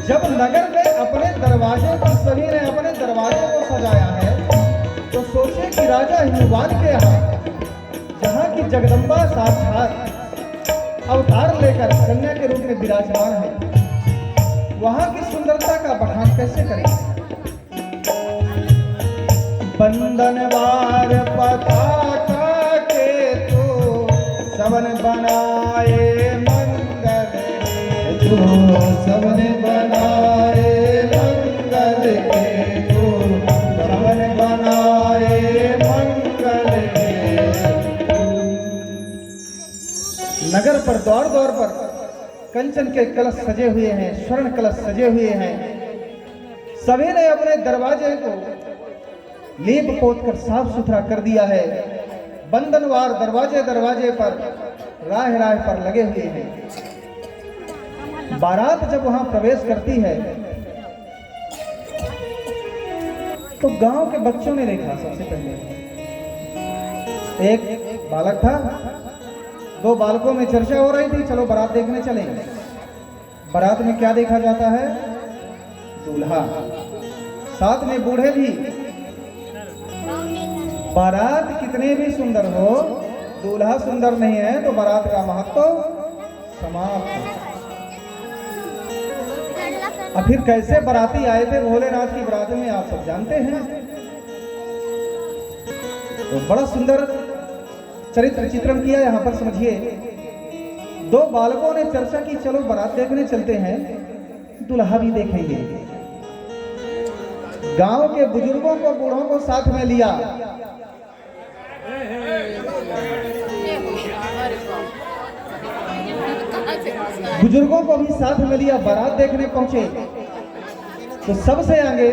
जब नगर में अपने दरवाजे पर सभी ने अपने दरवाजे को सजाया है तो सोचे कि राजा हिमवान के यहाँ जहाँ की जगदम्बा साक्षात अवतार लेकर कन्या के रूप में विराजमान है, वहाँ की सुंदरता का बखान कैसे करें। बंधनवार पताका के तो सबन बनाए मंगल, तो सबन बनाए मंगल के, तो सबन बनाए मंगल के। नगर पर द्वार द्वार पर कंचन के कलश सजे हुए हैं, स्वर्ण कलश सजे हुए हैं। सभी ने अपने दरवाजे को लीप पोत कर साफ सुथरा कर दिया है। बंधनवार दरवाजे दरवाजे पर राह राह पर लगे हुए हैं। बारात जब वहां प्रवेश करती है तो गांव के बच्चों ने देखा। सबसे पहले एक बालक था, दो बालकों में चर्चा हो रही थी, चलो बारात देखने चलेंगे। बारात में क्या देखा जाता है? दूल्हा, साथ में बूढ़े भी। बारात कितने भी सुंदर हो, दूल्हा सुंदर नहीं है तो बारात का महत्व समाप्त। अब फिर कैसे बाराती आए थे भोलेनाथ की बारात में, आप सब जानते हैं। तो बड़ा सुंदर चरित्र चित्रण किया यहाँ पर, समझिए। दो बालकों ने चर्चा की, चलो बारात देखने चलते हैं, दूल्हा भी देखेंगे। गांव के बुजुर्गों को, बूढ़ों को साथ में लिया। बुजुर्गों को भी साथ में लिया, बारात देखने पहुंचे। तो सबसे आगे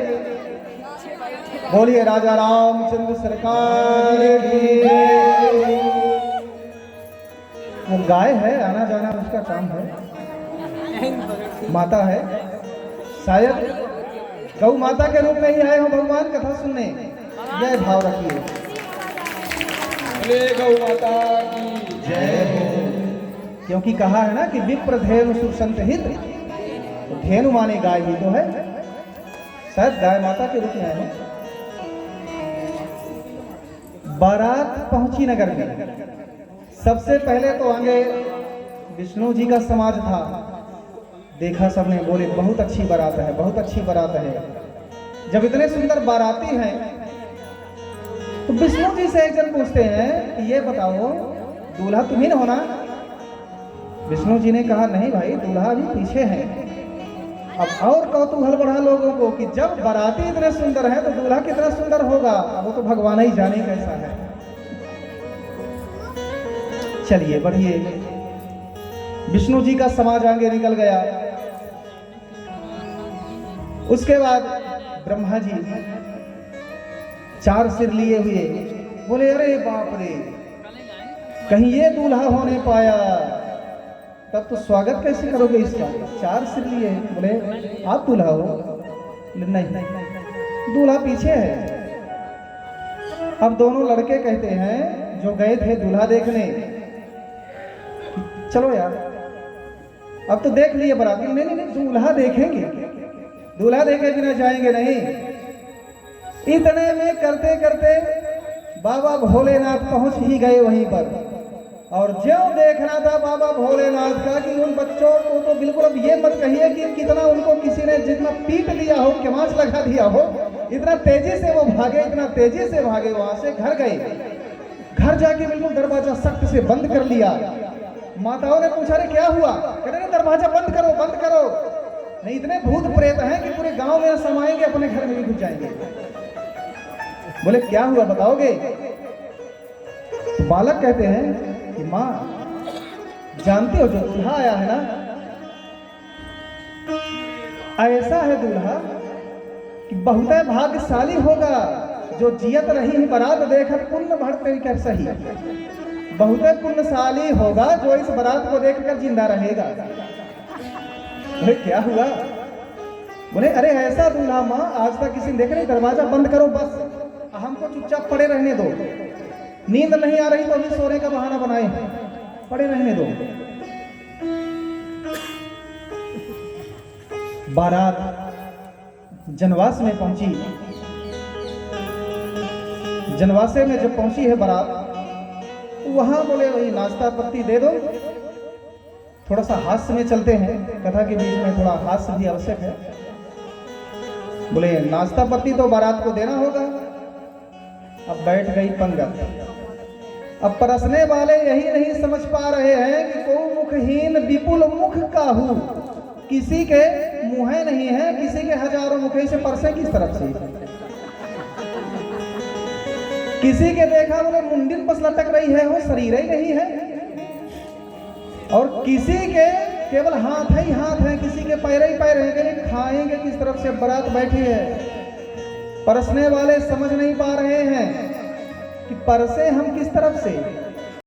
बोलिए राजा रामचंद्र सरकार की। वो गाय है, आना जाना उसका काम है, माता है, शायद गौ माता के रूप में ही आए हो भगवान कथा सुनने। जय भाव रखिए, गौ माता की जय हो। क्योंकि कहा है ना कि विप्र धेनु सुसंत हित, तो धेनु माने गाय ही तो है, शायद गाय माता के रूप में आए हो। बारात पहुंची नगर में। सबसे पहले तो आगे विष्णु जी का समाज था। देखा सबने, बोले बहुत अच्छी बारात है, बहुत अच्छी बारात है। जब इतने सुंदर बाराती हैं तो विष्णु जी से एक जन पूछते हैं कि ये बताओ दूल्हा तुम ही न होना? विष्णु जी ने कहा नहीं भाई, दूल्हा अभी पीछे है। अब और कौतूहल बढ़ा लोगों को कि जब बाराती इतने सुंदर है तो दूल्हा कितना सुंदर होगा, वो तो भगवान ही जाने कैसा है। चलिए बढ़िए, विष्णु जी का समाज आगे निकल गया। उसके बाद ब्रह्मा जी 4 सिर लिए हुए, बोले अरे बाप रे, कहीं ये दूल्हा होने पाया, तब तो स्वागत कैसे करोगे इसका? 4 सिर लिए, बोले आप दूल्हा हो? नहीं, दूल्हा पीछे है। अब दोनों लड़के कहते हैं जो गए थे दूल्हा देखने, चलो यार अब तो देख लिए बाराती। नहीं, दूल्हा देखेंगे, दूल्हा देखे बिना जाएंगे नहीं। इतने में करते करते बाबा भोलेनाथ पहुंच ही गए वहीं पर। और ज्यों देखना था बाबा भोलेनाथ का कि उन बच्चों को तो बिल्कुल, अब ये मत कहिए कि कितना उनको किसी ने जितना पीट दिया हो, केमांच लगा दिया हो, इतना तेजी से वो भागे, इतना तेजी से भागे, वहां से घर गए। घर जाके बिल्कुल दरवाजा सख्त से बंद कर लिया। माताओं ने पूछा रे क्या हुआ? कह रहे दरवाजा बंद करो, बंद करो। नहीं, इतने भूत प्रेत हैं कि पूरे गांव में समाएंगे, अपने घर में भी घुस जाएंगे। बोले क्या हुआ बताओगे? तो बालक कहते हैं कि माँ जानते हो जो दूल्हा आया है ना, ऐसा है दूल्हा कि बहुत भाग्यशाली होगा जो जियत रही बारात देखकर पुण्य भरते कर सही। बहुत पुण्यशाली होगा जो इस बारात को देखकर जिंदा रहेगा। बोले क्या हुआ? बोले अरे ऐसा दूल्हा माँ आज तक किसी ने देख रही। दरवाजा बंद करो, बस हमको चुपचाप पड़े रहने दो। नींद नहीं आ रही तो अभी सोने का बहाना बनाए, पड़े रहने दो। बारात जनवास में पहुंची। जनवासे में जब पहुंची है बारात, वहां बोले वही नाश्ता पत्ती दे दो। थोड़ा सा हास्य में चलते हैं, कथा के बीच में थोड़ा हास्य भी आवश्यक है। बोले नाश्ता पत्ती तो बारात को देना होगा। अब बैठ गई पंगत। अब परसने वाले यही नहीं समझ पा रहे हैं कि को मुखहीन विपुल मुख काहू, किसी के मुँह नहीं है, किसी के हजारों मुखे से परसे किस तरफ से। किसी के देखा बोले मुंडिन बस लटक रही है, वो शरीर ही नहीं है। और किसी के केवल हाथ ही हाथ है, किसी के पैर ही पैर हैं, कि खाएंगे किस तरफ से। बारात बैठी है, परसने वाले समझ नहीं पा रहे हैं कि परसे हम किस तरफ से।